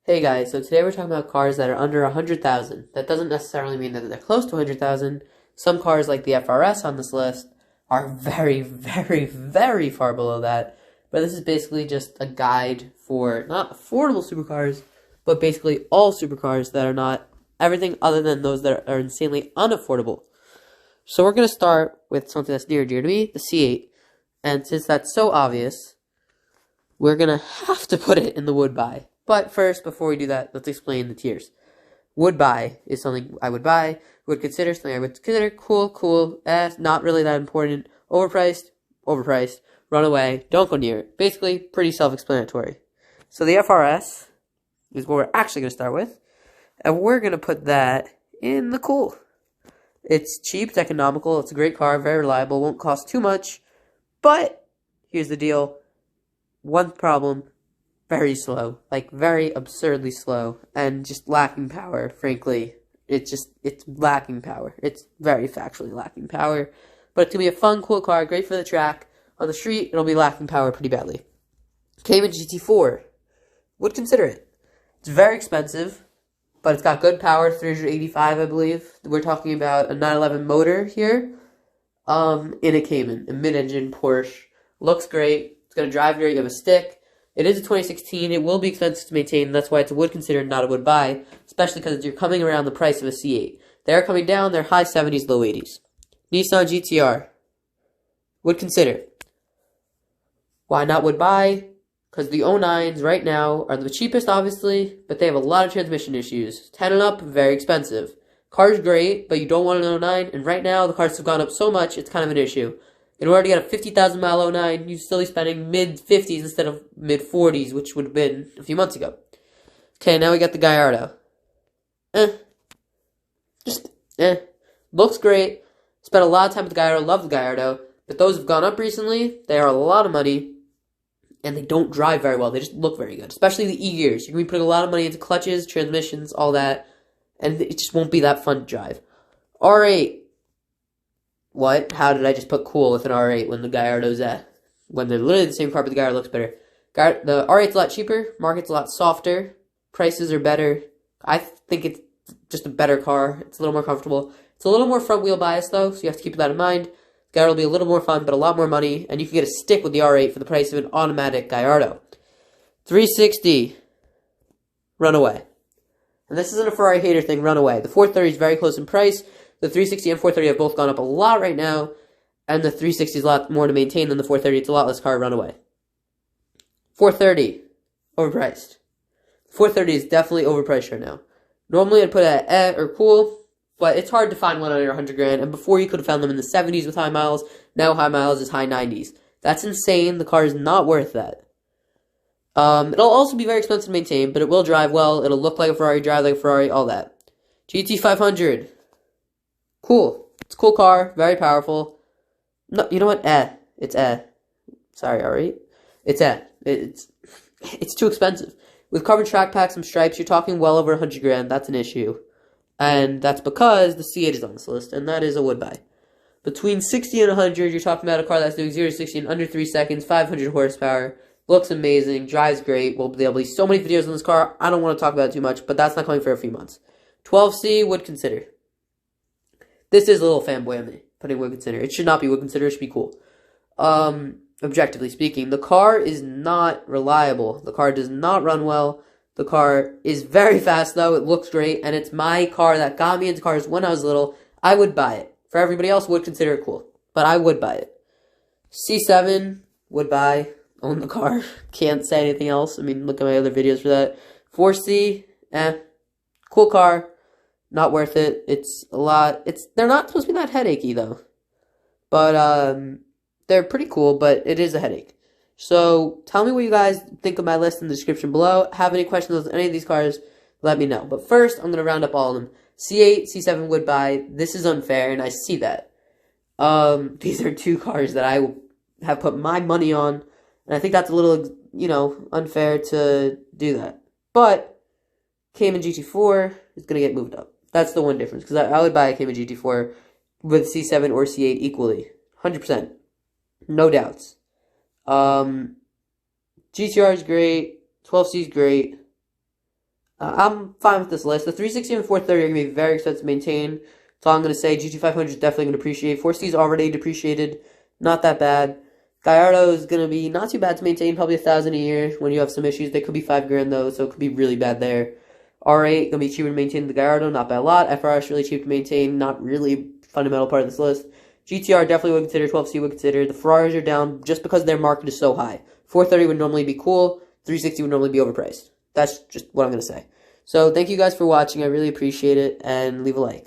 Hey guys, so today we're talking about cars that are under 100,000. That doesn't necessarily mean that they're close to 100,000. Some cars like the FRS on this list are very, very, very far below that. But this is basically just a guide for not affordable supercars, but basically all supercars that are not everything other than those that are insanely unaffordable. So we're going to start with something that's near and dear to me, the C8. And since that's so obvious, we're going to have to put it in the would buy. But first, before we do that, let's explain the tiers. Would buy is something I would buy, would consider something I would consider, cool, not really that important, overpriced, run away, don't go near it. Basically, pretty self-explanatory. So the FRS is what we're actually going to start with, and we're going to put that in the cool. It's cheap, it's economical, it's a great car, very reliable, won't cost too much, but here's the deal. One problem, very slow, like very absurdly slow, and just lacking power, frankly. It's lacking power. It's very factually lacking power. But it's going to be a fun, cool car, great for the track. On the street, it'll be lacking power pretty badly. Cayman GT4. Would consider it. It's very expensive, but it's got good power, 385, I believe. We're talking about a 911 motor here, in a Cayman, a mid-engine Porsche. Looks great. It's going to drive great. You have a stick. It is a 2016. It will be expensive to maintain. That's why it's a would consider, not a would buy, especially because you're coming around the price of a C8. They're coming down. They're high 70s, low 80s. Nissan GTR. Would consider. Why not would buy? Because the 09s right now are the cheapest, obviously, but they have a lot of transmission issues. 10 and up, very expensive. Car's great, but you don't want an 09, and right now the cars have gone up so much, it's kind of an issue. In order to get a 50,000 mile 09, you'd still be spending mid-50s instead of mid-40s, which would have been a few months ago. Okay, now we got the Gallardo. Looks great. Spent a lot of time with the Gallardo, love the Gallardo, but those have gone up recently. They are a lot of money, and they don't drive very well. They just look very good, especially the E-gears. You're going to be putting a lot of money into clutches, transmissions, all that, and it just won't be that fun to drive. R8. What? How did I just put cool with an R8 when the Gallardo's when they're literally the same car, but the Gallardo looks better? The R8's a lot cheaper, market's a lot softer, prices are better. I think it's just a better car. It's a little more comfortable. It's a little more front wheel bias though, so you have to keep that in mind. Gallardo will be a little more fun, but a lot more money, and you can get a stick with the R8 for the price of an automatic Gallardo. 360. Runaway. And this isn't a Ferrari hater thing, runaway. The 430 is very close in price. The 360 and 430 have both gone up a lot right now, and the 360 is a lot more to maintain than the 430. It's a lot less car runaway. 430, overpriced. 430 is definitely overpriced right now. Normally I'd put it at or cool, but it's hard to find one under 100 grand, and before you could have found them in the 70s with high miles, now high miles is high 90s. That's insane. The car is not worth that. It'll also be very expensive to maintain, but it will drive well. It'll look like a Ferrari, drive like a Ferrari, all that. GT500. Cool. It's a cool car. Very powerful. No, you know what? It's Sorry, alright? It's It's too expensive. With carbon track packs and stripes, you're talking well over 100 grand. That's an issue. And that's because the C8 is on this list, and that is a would buy. Between 60 and 100, you're talking about a car that's doing 0 to 60 in under 3 seconds, 500 horsepower, looks amazing, drives great. There'll be so many videos on this car. I don't want to talk about it too much, but that's not coming for a few months. 12C, would consider. This is a little fanboy of me, putting would consider. It should not be would consider, it should be cool. Objectively speaking, the car is not reliable. The car does not run well. The car is very fast, though. It looks great, and it's my car that got me into cars when I was little. I would buy it. For everybody else, would consider it cool, but I would buy it. C7, would buy. Own the car. Can't say anything else. I mean, look at my other videos for that. 4C, cool car. Not worth it. It's a lot. They're not supposed to be that headachy though. But they're pretty cool, but it is a headache. So tell me what you guys think of my list in the description below. Have any questions on any of these cars, let me know. But first, I'm gonna round up all of them. C8, C7 would buy. This is unfair, and I see that. These are two cars that I have put my money on, and I think that's a little, unfair to do that. But Cayman GT4 is gonna get moved up. That's the one difference, because I would buy a Cayman GT4 with C7 or C8 equally. 100%. No doubts. GTR is great. 12C is great. I'm fine with this list. The 360 and 430 are going to be very expensive to maintain. That's all I'm going to say. GT500 is definitely going to depreciate. 4C is already depreciated. Not that bad. Gallardo is going to be not too bad to maintain, probably $1,000 a year. When you have some issues, they could be $5,000 though, so it could be really bad there. R8 going to be cheaper to maintain than the Gallardo, not by a lot. FRS really cheap to maintain, not really fundamental part of this list. GTR definitely would consider, 12C would consider. The Ferraris are down just because their market is so high. 430 would normally be cool. 360 would normally be overpriced. That's just what I'm going to say. So thank you guys for watching. I really appreciate it, and leave a like.